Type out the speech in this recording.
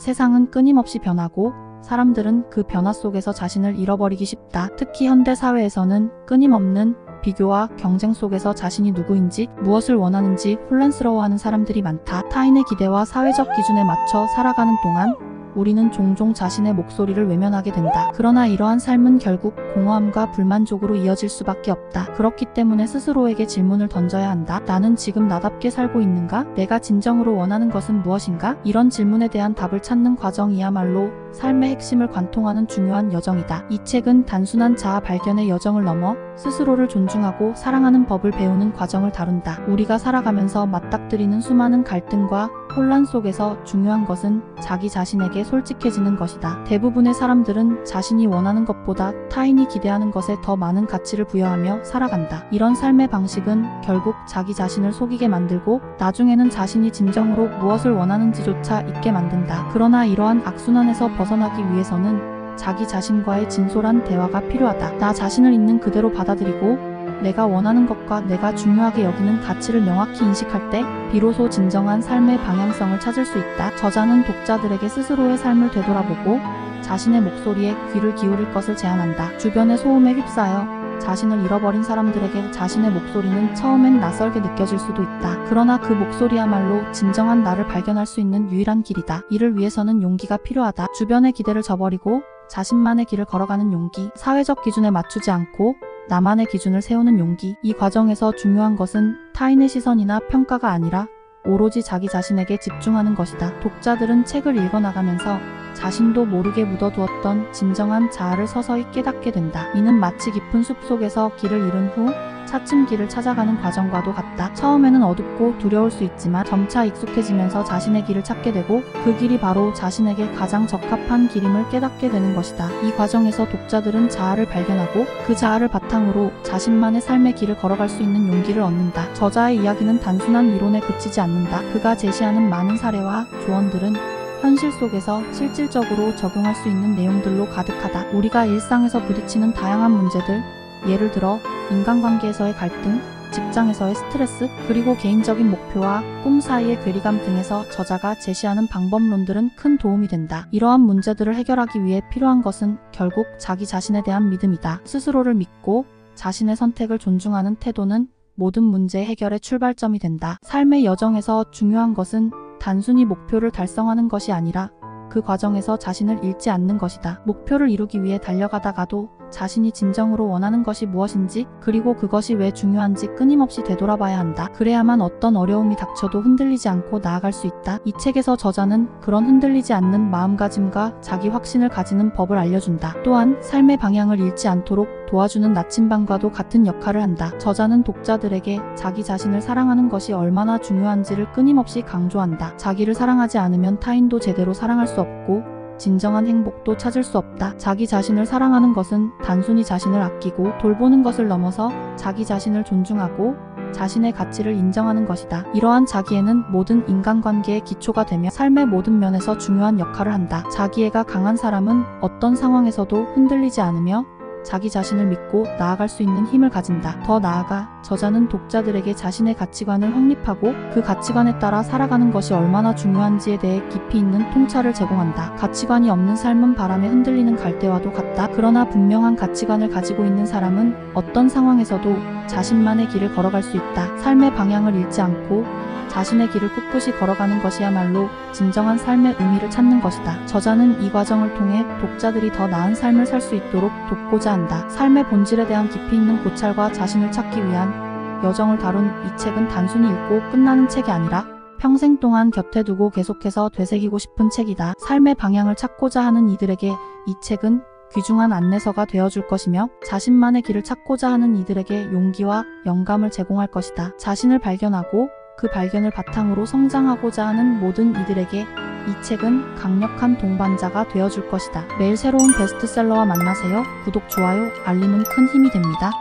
세상은 끊임없이 변하고 사람들은 그 변화 속에서 자신을 잃어버리기 쉽다. 특히 현대 사회에서는 끊임없는 비교와 경쟁 속에서 자신이 누구인지 무엇을 원하는지 혼란스러워하는 사람들이 많다. 타인의 기대와 사회적 기준에 맞춰 살아가는 동안 우리는 종종 자신의 목소리를 외면하게 된다. 그러나 이러한 삶은 결국 공허함과 불만족으로 이어질 수밖에 없다. 그렇기 때문에 스스로에게 질문을 던져야 한다. 나는 지금 나답게 살고 있는가? 내가 진정으로 원하는 것은 무엇인가? 이런 질문에 대한 답을 찾는 과정이야말로 삶의 핵심을 관통하는 중요한 여정이다. 이 책은 단순한 자아 발견의 여정을 넘어 스스로를 존중하고 사랑하는 법을 배우는 과정을 다룬다. 우리가 살아가면서 맞닥뜨리는 수많은 갈등과 혼란 속에서 중요한 것은 자기 자신에게 솔직해지는 것이다. 대부분의 사람들은 자신이 원하는 것보다 타인이 기대하는 것에 더 많은 가치를 부여하며 살아간다. 이런 삶의 방식은 결국 자기 자신을 속이게 만들고 나중에는 자신이 진정으로 무엇을 원하는지조차 잊게 만든다. 그러나 이러한 악순환에서 벗어나기 위해서는 자기 자신과의 진솔한 대화가 필요하다. 나 자신을 있는 그대로 받아들이고 내가 원하는 것과 내가 중요하게 여기는 가치를 명확히 인식할 때 비로소 진정한 삶의 방향성을 찾을 수 있다. 저자는 독자들에게 스스로의 삶을 되돌아보고 자신의 목소리에 귀를 기울일 것을 제안한다. 주변의 소음에 휩싸여 자신을 잃어버린 사람들에게 자신의 목소리는 처음엔 낯설게 느껴질 수도 있다. 그러나 그 목소리야말로 진정한 나를 발견할 수 있는 유일한 길이다. 이를 위해서는 용기가 필요하다. 주변의 기대를 저버리고 자신만의 길을 걸어가는 용기, 사회적 기준에 맞추지 않고 나만의 기준을 세우는 용기. 이 과정에서 중요한 것은 타인의 시선이나 평가가 아니라 오로지 자기 자신에게 집중하는 것이다. 독자들은 책을 읽어나가면서 자신도 모르게 묻어두었던 진정한 자아를 서서히 깨닫게 된다. 이는 마치 깊은 숲속에서 길을 잃은 후 차츰 길을 찾아가는 과정과도 같다. 처음에는 어둡고 두려울 수 있지만 점차 익숙해지면서 자신의 길을 찾게 되고 그 길이 바로 자신에게 가장 적합한 길임을 깨닫게 되는 것이다. 이 과정에서 독자들은 자아를 발견하고 그 자아를 바탕으로 자신만의 삶의 길을 걸어갈 수 있는 용기를 얻는다. 저자의 이야기는 단순한 이론에 그치지 않는다. 그가 제시하는 많은 사례와 조언들은 현실 속에서 실질적으로 적용할 수 있는 내용들로 가득하다. 우리가 일상에서 부딪히는 다양한 문제들, 예를 들어 인간관계에서의 갈등, 직장에서의 스트레스, 그리고 개인적인 목표와 꿈 사이의 괴리감 등에서 저자가 제시하는 방법론들은 큰 도움이 된다. 이러한 문제들을 해결하기 위해 필요한 것은 결국 자기 자신에 대한 믿음이다. 스스로를 믿고 자신의 선택을 존중하는 태도는 모든 문제 해결의 출발점이 된다. 삶의 여정에서 중요한 것은 단순히 목표를 달성하는 것이 아니라 그 과정에서 자신을 잃지 않는 것이다. 목표를 이루기 위해 달려가다가도 자신이 진정으로 원하는 것이 무엇인지, 그리고 그것이 왜 중요한지 끊임없이 되돌아봐야 한다. 그래야만 어떤 어려움이 닥쳐도 흔들리지 않고 나아갈 수 있다. 이 책에서 저자는 그런 흔들리지 않는 마음가짐과 자기 확신을 가지는 법을 알려준다. 또한 삶의 방향을 잃지 않도록 도와주는 나침반과도 같은 역할을 한다. 저자는 독자들에게 자기 자신을 사랑하는 것이 얼마나 중요한지를 끊임없이 강조한다. 자기를 사랑하지 않으면 타인도 제대로 사랑할 수 없고 진정한 행복도 찾을 수 없다. 자기 자신을 사랑하는 것은 단순히 자신을 아끼고 돌보는 것을 넘어서 자기 자신을 존중하고 자신의 가치를 인정하는 것이다. 이러한 자기애는 모든 인간관계의 기초가 되며 삶의 모든 면에서 중요한 역할을 한다. 자기애가 강한 사람은 어떤 상황에서도 흔들리지 않으며 자기 자신을 믿고 나아갈 수 있는 힘을 가진다. 더 나아가 저자는 독자들에게 자신의 가치관을 확립하고 그 가치관에 따라 살아가는 것이 얼마나 중요한지에 대해 깊이 있는 통찰을 제공한다. 가치관이 없는 삶은 바람에 흔들리는 갈대와도 같다. 그러나 분명한 가치관을 가지고 있는 사람은 어떤 상황에서도 자신만의 길을 걸어갈 수 있다. 삶의 방향을 잃지 않고 자신의 길을 꿋꿋이 걸어가는 것이야말로 진정한 삶의 의미를 찾는 것이다. 저자는 이 과정을 통해 독자들이 더 나은 삶을 살 수 있도록 돕고자 한다. 삶의 본질에 대한 깊이 있는 고찰과 자신을 찾기 위한 여정을 다룬 이 책은 단순히 읽고 끝나는 책이 아니라 평생 동안 곁에 두고 계속해서 되새기고 싶은 책이다. 삶의 방향을 찾고자 하는 이들에게 이 책은 귀중한 안내서가 되어줄 것이며 자신만의 길을 찾고자 하는 이들에게 용기와 영감을 제공할 것이다. 자신을 발견하고 그 발견을 바탕으로 성장하고자 하는 모든 이들에게 이 책은 강력한 동반자가 되어줄 것이다. 매일 새로운 베스트셀러와 만나세요. 구독, 좋아요, 알림은 큰 힘이 됩니다.